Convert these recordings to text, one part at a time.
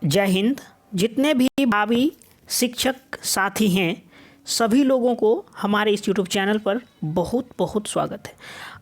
जय हिंद। जितने भी भावी शिक्षक साथी हैं सभी लोगों को हमारे इस यूट्यूब चैनल पर बहुत बहुत स्वागत है।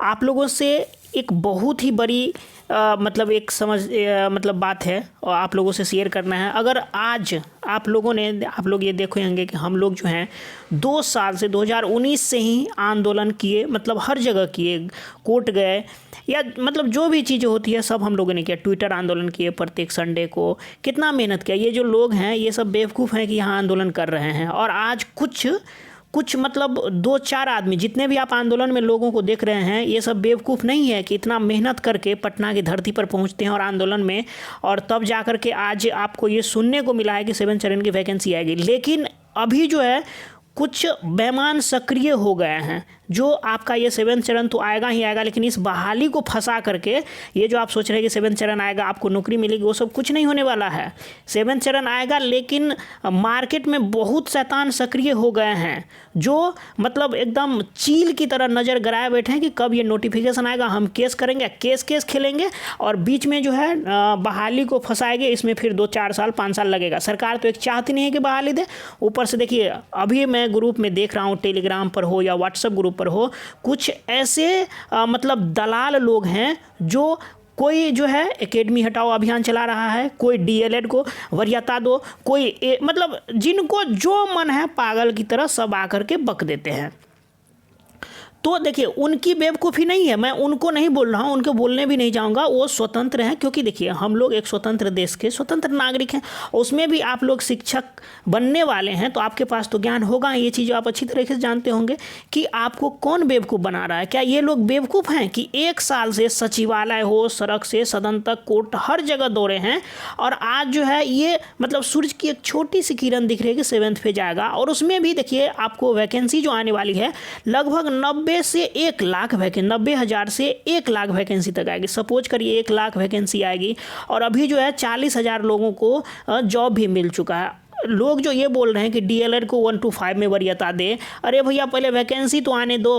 आप लोगों से एक बहुत ही बड़ी मतलब बात है और आप लोगों से शेयर करना है। अगर आज आप लोग ये देखे होंगे कि हम लोग जो हैं 2 साल से 2019 से ही आंदोलन किए, मतलब हर जगह किए, कोर्ट गए या मतलब जो भी चीज़ें होती है सब हम लोगों ने किया। ट्विटर आंदोलन किए, प्रत्येक संडे को कितना मेहनत किया। ये जो लोग हैं ये सब बेवकूफ़ हैं कि यहाँ आंदोलन कर रहे हैं। और आज कुछ मतलब 2-4 आदमी, जितने भी आप आंदोलन में लोगों को देख रहे हैं, ये सब बेवकूफ़ नहीं है कि इतना मेहनत करके पटना की धरती पर पहुंचते हैं और आंदोलन में, और तब जा कर के आज आपको ये सुनने को मिला है कि 7 चरण की वैकेंसी आएगी। लेकिन अभी जो है कुछ बेईमान सक्रिय हो गए हैं जो आपका ये 7 चरण तो आएगा ही आएगा, लेकिन इस बहाली को फंसा करके ये जो आप सोच रहे हैं कि 7 चरण आएगा आपको नौकरी मिलेगी, वो सब कुछ नहीं होने वाला है। 7 चरण आएगा लेकिन मार्केट में बहुत शैतान सक्रिय हो गए हैं जो मतलब एकदम चील की तरह नज़र गड़ाए बैठे हैं कि कब ये नोटिफिकेशन आएगा, हम केस करेंगे, केस खेलेंगे और बीच में जो है बहाली को फंसाएंगे। इसमें फिर 2-4 साल 5 साल लगेगा। सरकार तो एक चाहती नहीं है कि बहाली दे। ऊपर से देखिए अभी मैं ग्रुप में देख रहा हूँ, टेलीग्राम पर हो या व्हाट्सएप ग्रुप पर हो, कुछ ऐसे मतलब दलाल लोग हैं जो कोई जो है एकेडमी हटाओ अभियान चला रहा है, कोई डीएलएड को वरीयता दो, कोई मतलब जिनको जो मन है पागल की तरह सब आकर के बक देते हैं। तो देखिए उनकी बेवकूफ़ी नहीं है, मैं उनको नहीं बोल रहा हूँ, उनको बोलने भी नहीं जाऊँगा, वो स्वतंत्र हैं। क्योंकि देखिए हम लोग एक स्वतंत्र देश के स्वतंत्र नागरिक हैं। उसमें भी आप लोग शिक्षक बनने वाले हैं तो आपके पास तो ज्ञान होगा। ये चीज़ आप अच्छी तरीके से जानते होंगे कि आपको कौन बेवकूफ़ बना रहा है। क्या ये लोग बेवकूफ़ हैं कि 1 साल से सचिवालय हो, सड़क से सदन तक, कोर्ट, हर जगह दौड़े हैं और आज जो है ये मतलब सूरज की एक छोटी सी किरण दिख रही है कि 7th पे जाएगा। और उसमें भी देखिए आपको वैकेंसी जो आने वाली है लगभग 90 से 1 लाख वैकेंसी, 90,000 से 1 लाख वैकेंसी तक आएगी। सपोज करिए 1 लाख वैकेंसी आएगी और अभी जो है 40,000 लोगों को जॉब भी मिल चुका है। लोग जो ये बोल रहे हैं कि डीएलएड को 1 to 5 में वरीयता दे, अरे भैया पहले वैकेंसी तो आने दो।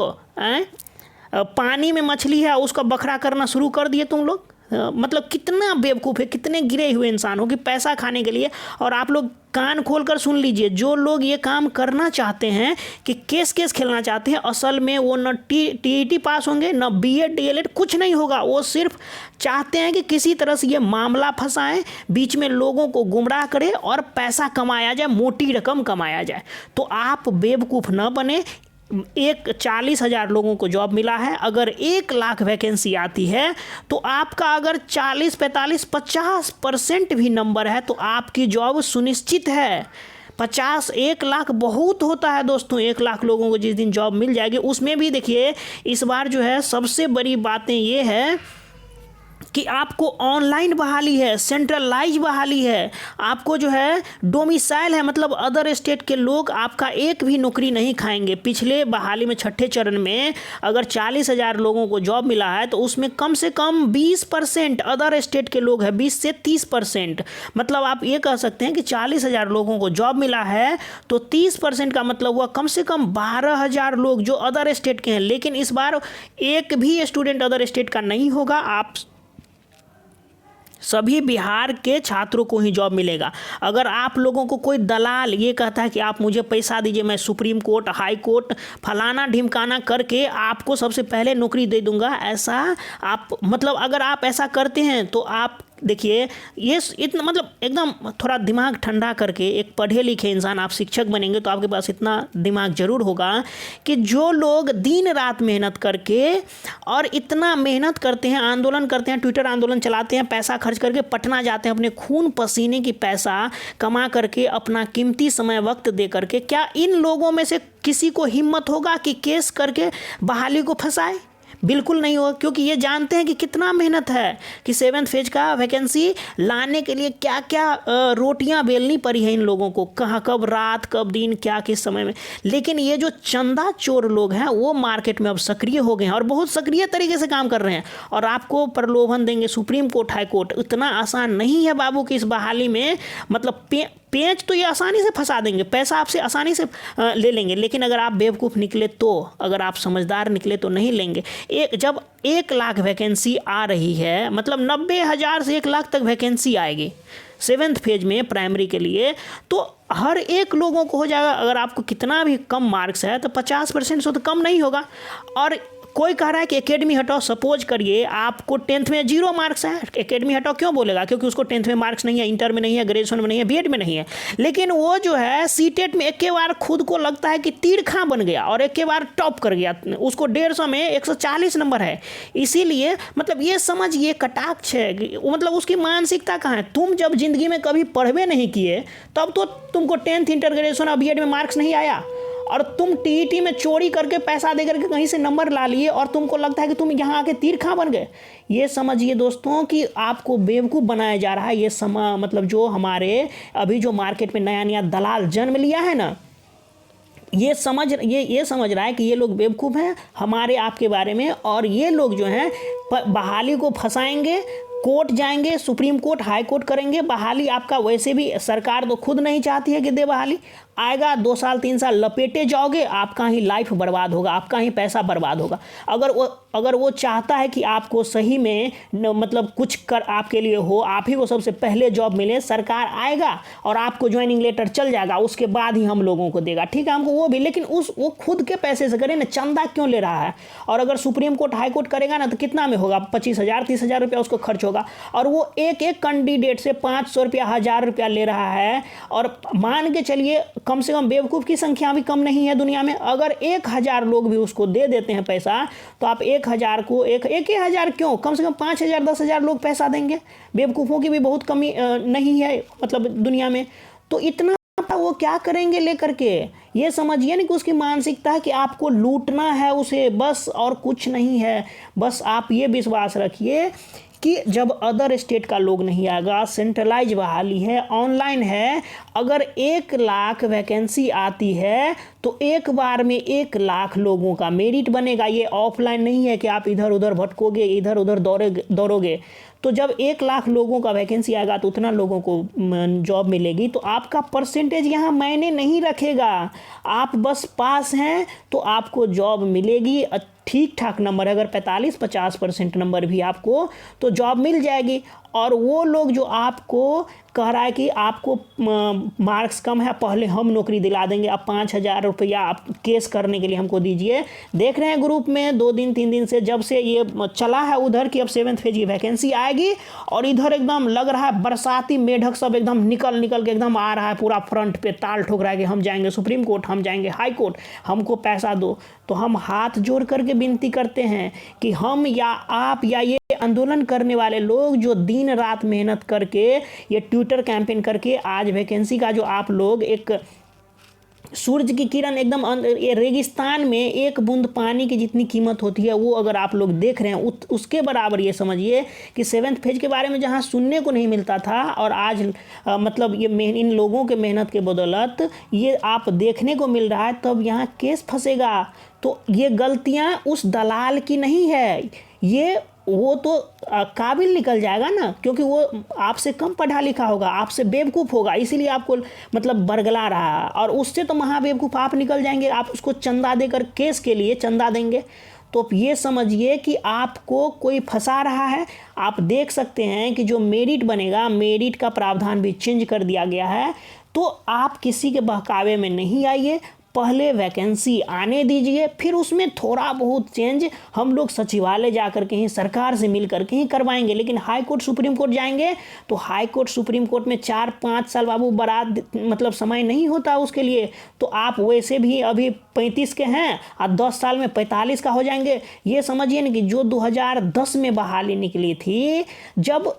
पानी में मछली है उसका बखरा करना शुरू कर दिए तुम लोग। मतलब कितना बेवकूफ़ है, कितने गिरे हुए इंसान हो कि पैसा खाने के लिए। और आप लोग कान खोल कर सुन लीजिए, जो लोग ये काम करना चाहते हैं कि केस खेलना चाहते हैं, असल में वो न टीईटी पास होंगे न बीएड डीएलएड, कुछ नहीं होगा। वो सिर्फ चाहते हैं कि किसी तरह से ये मामला फंसाएं, बीच में लोगों को गुमराह करें और पैसा कमाया जाए, मोटी रकम कमाया जाए। तो आप बेवकूफ़ न बने। 40,000 लोगों को जॉब मिला है, अगर 1 लाख वैकेंसी आती है तो आपका अगर 40, 45, 50% भी नंबर है तो आपकी जॉब सुनिश्चित है। 1 लाख बहुत होता है दोस्तों। 1 लाख लोगों को जिस दिन जॉब मिल जाएगी, उसमें भी देखिए इस बार जो है सबसे बड़ी बातें ये है कि आपको ऑनलाइन बहाली है, सेंट्रलाइज बहाली है, आपको जो है डोमिसाइल है, मतलब अदर स्टेट के लोग आपका एक भी नौकरी नहीं खाएंगे। पिछले बहाली में 6ठे चरण में अगर 40,000 लोगों को जॉब मिला है तो उसमें कम से कम 20% अदर स्टेट के लोग हैं, 20 से 30%। मतलब आप ये कह सकते हैं कि 40,000 लोगों को जॉब मिला है तो 30% का मतलब हुआ कम से कम 12,000 लोग जो अदर स्टेट के हैं। लेकिन इस बार एक भी स्टूडेंट अदर स्टेट का नहीं होगा, आप सभी बिहार के छात्रों को ही जॉब मिलेगा। अगर आप लोगों को कोई दलाल ये कहता है कि आप मुझे पैसा दीजिए, मैं सुप्रीम कोर्ट, हाई कोर्ट, फलाना ढिमकाना करके आपको सबसे पहले नौकरी दे दूंगा, ऐसा आप मतलब अगर आप ऐसा करते हैं तो आप देखिए ये इतना मतलब एकदम थोड़ा दिमाग ठंडा करके एक पढ़े लिखे इंसान आप शिक्षक बनेंगे तो आपके पास इतना दिमाग जरूर होगा कि जो लोग दिन रात मेहनत करके और इतना मेहनत करते हैं, आंदोलन करते हैं, ट्विटर आंदोलन चलाते हैं, पैसा खर्च करके पटना जाते हैं, अपने खून पसीने की पैसा कमा करके, अपना कीमती समय वक्त दे करके, क्या इन लोगों में से किसी को हिम्मत होगा कि केस करके बहाली को फंसाए? बिल्कुल नहीं होगा। क्योंकि ये जानते हैं कि कितना मेहनत है कि 7th फेज का वैकेंसी लाने के लिए क्या क्या रोटियां बेलनी पड़ी है इन लोगों को, कहाँ कब रात कब दिन क्या किस समय में। लेकिन ये जो चंदा चोर लोग हैं वो मार्केट में अब सक्रिय हो गए हैं और बहुत सक्रिय तरीके से काम कर रहे हैं और आपको प्रलोभन देंगे सुप्रीम कोर्ट, हाई कोर्ट। इतना आसान नहीं है बाबू कि इस बहाली में मतलब पेंच तो ये आसानी से फंसा देंगे, पैसा आपसे आसानी से ले लेंगे। लेकिन अगर आप बेवकूफ़ निकले तो, अगर आप समझदार निकले तो नहीं लेंगे। जब 1 लाख वैकेंसी आ रही है, मतलब 90,000 से 1 लाख तक वैकेंसी आएगी, 7th फेज में प्राइमरी के लिए, तो हर एक लोगों को हो जाएगा। अगर आपको कितना भी कम मार्क्स है तो 50% से तो कम नहीं होगा। और कोई कह रहा है कि एकेडमी हटाओ, सपोज करिए आपको 10th में 0 मार्क्स है, एकेडमी हटाओ क्यों बोलेगा? क्योंकि उसको 10th में मार्क्स नहीं है, इंटर में नहीं है, ग्रेजुएशन में नहीं है, बीएड में नहीं है। लेकिन वो जो है सीटेट में एक के बार खुद को लगता है कि तीर खां बन गया और एक के बार टॉप कर गया, उसको 150 में 140 नंबर है। इसीलिए मतलब ये समझ, ये कटाक्ष है, मतलब उसकी मानसिकता कहाँ है? तुम जब जिंदगी में कभी पढ़वे नहीं किए तब तो तुमको 10th, इंटर, ग्रेजुएशन और बीएड में मार्क्स नहीं आया, और तुम टीईटी में चोरी करके पैसा दे करके कहीं से नंबर ला लिए और तुमको लगता है कि तुम यहाँ आके तीर खां बन गए। ये समझिए दोस्तों कि आपको बेवकूफ़ बनाया जा रहा है। ये मतलब जो हमारे अभी जो मार्केट में नया नया दलाल जन्म लिया है ना, ये समझ रहा है कि ये लोग बेवकूफ़ हैं हमारे आपके बारे में, और ये लोग जो हैं बहाली को फंसाएंगे, कोर्ट जाएंगे, सुप्रीम कोर्ट, हाई कोर्ट करेंगे। बहाली आपका वैसे भी सरकार तो खुद नहीं चाहती है कि दे बहाली, आएगा 2 साल 3 साल लपेटे जाओगे, आपका ही लाइफ बर्बाद होगा, आपका ही पैसा बर्बाद होगा। अगर वो चाहता है कि आपको सही में मतलब कुछ कर आपके लिए हो, आप ही को सबसे पहले जॉब मिले, सरकार आएगा और आपको ज्वाइनिंग लेटर चल जाएगा, उसके बाद ही हम लोगों को देगा, ठीक है, हमको वो भी। लेकिन वो खुद के पैसे से करे ना, चंदा क्यों ले रहा है? और अगर सुप्रीम कोर्ट हाई कोर्ट करेगा ना तो कितना में होगा? 25,000 30,000 रुपया उसको खर्च होगा, और वो एक कैंडिडेट से 500 रुपया 1000 रुपया ले रहा है। और मान के चलिए कम से कम बेवकूफ़ की संख्या भी कम नहीं है दुनिया में। अगर 1000 लोग भी उसको दे देते हैं पैसा, तो आप 1000 को एक 1000 क्यों, कम से कम 5000 10,000 लोग पैसा देंगे। बेवकूफ़ों की भी बहुत कमी नहीं है मतलब दुनिया में। तो इतना वो क्या करेंगे लेकर के? ये समझिए ना कि उसकी मानसिकता है कि आपको लूटना है उसे, बस, और कुछ नहीं है। बस आप ये विश्वास रखिए कि जब अदर स्टेट का लोग नहीं आएगा, सेंट्रलाइज बहाली है, ऑनलाइन है, अगर 1 लाख वैकेंसी आती है तो एक बार में 1 लाख लोगों का मेरिट बनेगा। ये ऑफलाइन नहीं है कि आप इधर उधर भटकोगे, इधर उधर दौड़ोगे। तो जब 1 लाख लोगों का वैकेंसी आएगा तो उतना लोगों को जॉब मिलेगी। तो आपका परसेंटेज यहाँ मायने नहीं रखेगा, आप बस पास हैं तो आपको जॉब मिलेगी। ठीक ठाक नंबर है, अगर 45-50% नंबर भी आपको, तो जॉब मिल जाएगी। और वो लोग जो आपको कह रहा है कि आपको मार्क्स कम है, पहले हम नौकरी दिला देंगे, अब 5000 रुपया आप केस करने के लिए हमको दीजिए। देख रहे हैं ग्रुप में 2 दिन 3 दिन से, जब से ये चला है उधर कि अब 7th फेज की वैकेंसी आएगी, और इधर एकदम लग रहा है बरसाती मेढक सब एकदम निकल के एकदम आ रहा है, पूरा फ्रंट पे ताल ठोक रहा है कि हम जाएंगे सुप्रीम कोर्ट, हम जाएंगे हाई कोर्ट, हमको पैसा दो। तो हम हाथ जोड़ करके विनती करते हैं कि हम या आप या ये आंदोलन करने वाले लोग जो दिन रात मेहनत करके, ये ट्विटर कैंपेन करके आज वैकेंसी का जो आप लोग एक सूरज की किरण एकदम ये रेगिस्तान में 1 बूंद पानी की जितनी कीमत होती है, वो अगर आप लोग देख रहे हैं उसके बराबर ये समझिए कि 7th फेज के बारे में जहां सुनने को नहीं मिलता था, और आज मतलब ये इन लोगों के मेहनत के बदौलत ये आप देखने को मिल रहा है, तब यहाँ केस फंसेगा। तो ये गलतियाँ उस दलाल की नहीं है, ये वो तो काबिल निकल जाएगा ना, क्योंकि वो आपसे कम पढ़ा लिखा होगा, आपसे बेवकूफ़ होगा, इसीलिए आपको मतलब बरगला रहा है। और उससे तो महाबेवकूफ़ आप निकल जाएंगे, आप उसको चंदा देकर, केस के लिए चंदा देंगे। तो ये समझिए कि आपको कोई फंसा रहा है। आप देख सकते हैं कि जो मेरिट बनेगा, मेरिट का प्रावधान भी चेंज कर दिया गया है। तो आप किसी के बहकावे में नहीं आइए, पहले वैकेंसी आने दीजिए, फिर उसमें थोड़ा बहुत चेंज हम लोग सचिवालय जाकर के ही, सरकार से मिल करके ही करवाएंगे। लेकिन हाई कोर्ट सुप्रीम कोर्ट जाएंगे तो हाई कोर्ट सुप्रीम कोर्ट में 4-5 साल बाबू बड़ा मतलब समय नहीं होता उसके लिए। तो आप वैसे भी अभी 35 के हैं और 10 साल में 45 का हो जाएंगे। ये समझिए ना कि जो 2010 में बहाली निकली थी, जब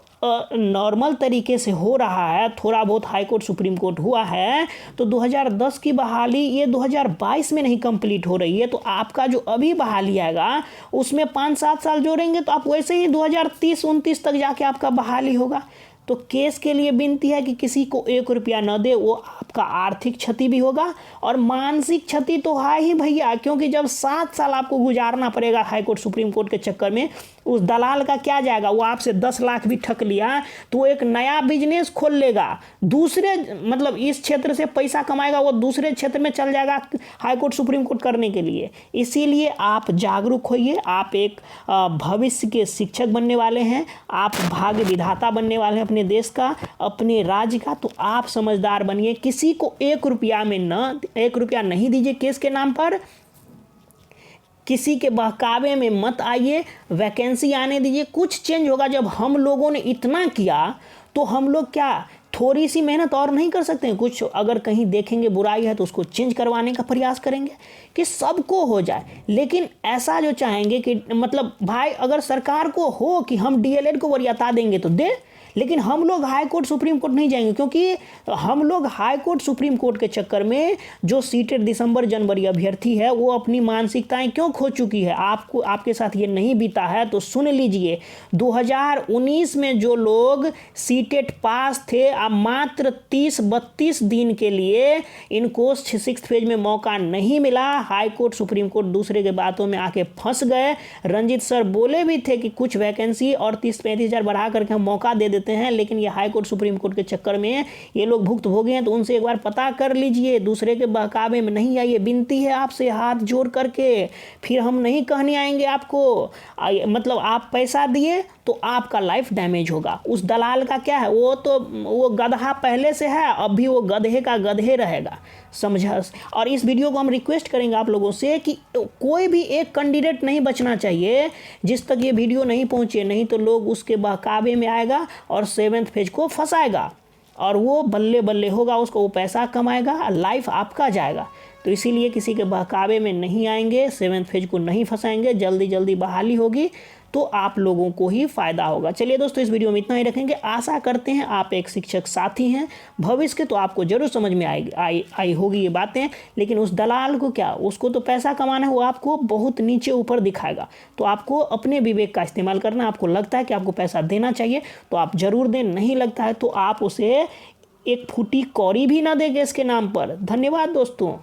नॉर्मल तरीके से हो रहा है, थोड़ा बहुत हाई कोर्ट सुप्रीम कोर्ट हुआ है, तो 2010 की बहाली ये 2022 में नहीं कंप्लीट हो रही है। तो आपका जो अभी बहाली आएगा उसमें 5-7 साल जोड़ेंगे तो आप वैसे ही 2030-29 तक जाके आपका बहाली होगा। तो केस के लिए विनती है कि किसी को 1 रुपया न दे, वो आपका आर्थिक क्षति भी होगा और मानसिक क्षति तो है ही भैया, क्योंकि जब 7 साल आपको गुजारना पड़ेगा हाई कोर्ट सुप्रीम कोर्ट के चक्कर में, उस दलाल का क्या जाएगा, वो आपसे 10 लाख भी ठग लिया तो वो एक नया बिजनेस खोल लेगा, दूसरे मतलब इस क्षेत्र से पैसा कमाएगा, वो दूसरे क्षेत्र में चल जाएगा हाई कोर्ट सुप्रीम कोर्ट करने के लिए। इसीलिए आप जागरूक होइए, आप एक भविष्य के शिक्षक बनने वाले हैं, आप भाग्य विधाता बनने वाले हैं अपने देश का, अपने राज्य का। तो आप समझदार बनिए, किसी को 1 रुपया नहीं दीजिए केस के नाम पर, किसी के बहकावे में मत आइए, वैकेंसी आने दीजिए। कुछ चेंज होगा। जब हम लोगों ने इतना किया तो हम लोग क्या थोड़ी सी मेहनत और नहीं कर सकते हैं? कुछ अगर कहीं देखेंगे बुराई है तो उसको चेंज करवाने का प्रयास करेंगे कि सबको हो जाए। लेकिन ऐसा जो चाहेंगे कि मतलब भाई अगर सरकार को हो कि हम डीएलएड को वरीयता देंगे तो दे, लेकिन हम लोग हाई कोर्ट सुप्रीम कोर्ट नहीं जाएंगे, क्योंकि हम लोग हाई कोर्ट सुप्रीम कोर्ट के चक्कर में जो सीटेड दिसंबर जनवरी अभ्यर्थी है वो अपनी मानसिकताएं क्यों खो चुकी है। आपको आपके साथ ये नहीं बीता है तो सुन लीजिए, 2019 में जो लोग सीटेड पास थे, अब मात्र 30-32 दिन के लिए इनको 6th फेज में मौका नहीं मिला। हाई कोर्ट सुप्रीम कोर्ट दूसरे के बातों में आके फंस गए। रंजीत सर बोले भी थे कि कुछ वैकेंसी और 30-35 हज़ार बढ़ा करके हम मौका दे देते हैं, लेकिन ये हाई कोर्ट सुप्रीम कोर्ट के चक्कर में ये लोग भुक्तभोगी हैं। तो उनसे एक बार पता कर लीजिए, दूसरे के बहकावे में नहीं आइए। विनती है आपसे हाथ जोड़ करके, फिर हम नहीं कहने आएंगे आपको। मतलब आप पैसा दिए तो आपका लाइफ डैमेज होगा। उस दलाल का क्या है, वो गधा पहले से है, अब भी वो गधे का गधे रहेगा, समझा। और इस वीडियो को हम रिक्वेस्ट करेंगे आप लोगों से कि कोई भी एक कैंडिडेट नहीं बचना चाहिए जिस तक ये वीडियो नहीं पहुंचे, नहीं तो लोग उसके बहकावे में आएगा और 7th फेज को फंसाएगा और वो बल्ले बल्ले होगा, उसको वो पैसा कमाएगा, लाइफ आपका जाएगा। तो इसीलिए किसी के बहकावे में नहीं आएंगे, 7th फेज को नहीं फंसाएंगे, जल्दी जल्दी बहाली होगी तो आप लोगों को ही फ़ायदा होगा। चलिए दोस्तों, इस वीडियो में इतना ही रखेंगे। आशा करते हैं आप एक शिक्षक साथी हैं भविष्य के, तो आपको जरूर समझ में आई होगी ये बातें। लेकिन उस दलाल को क्या, उसको तो पैसा कमाना है, वो आपको बहुत नीचे ऊपर दिखाएगा। तो आपको अपने विवेक का इस्तेमाल करना। आपको लगता है कि आपको पैसा देना चाहिए तो आप ज़रूर दें, नहीं लगता है तो आप उसे एक फूटी कौड़ी भी ना देंगे इसके नाम पर। धन्यवाद दोस्तों।